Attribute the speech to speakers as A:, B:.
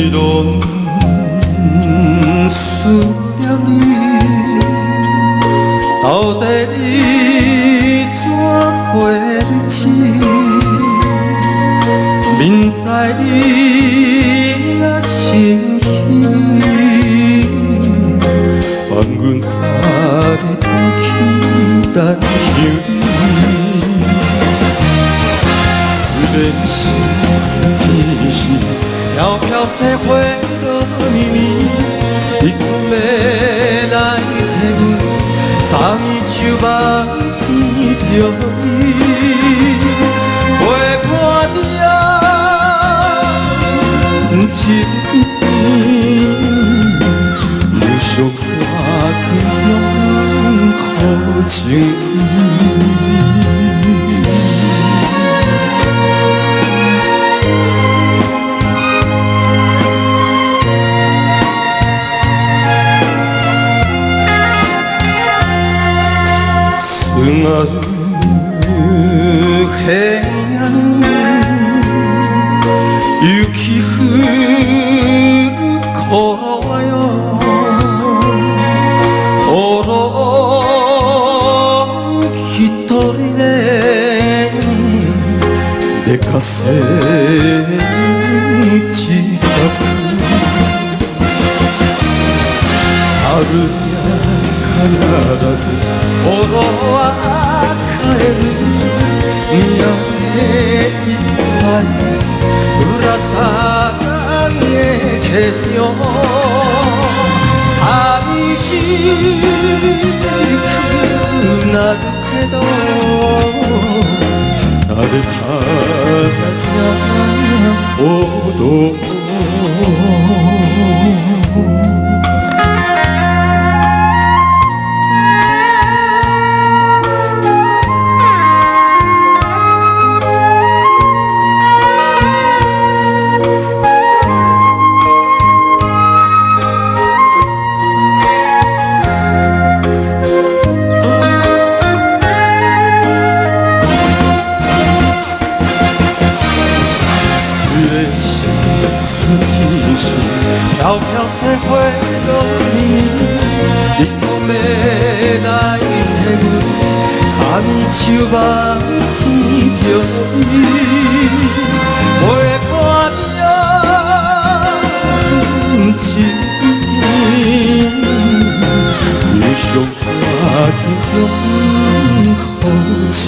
A: 이런 수량이到底怎过日子？明知你也心虚，望阮早日回去来想你。思念是思念是飘飘雪花落绵绵，你讲要来找阮，昨暝手梦见着你，陪伴你啊，一年，无上山去永好情意。응아르해안雪降る頃よおろ一人で出かせ自宅春必ずおろは帰る宮根いっぱいぶら下げてよ寂しくなるけど慣れたほど飘飘雪花落绵绵，你讲要来找阮，昨暝手梦见着你，陪伴你啊，一年，遇上山去永好情。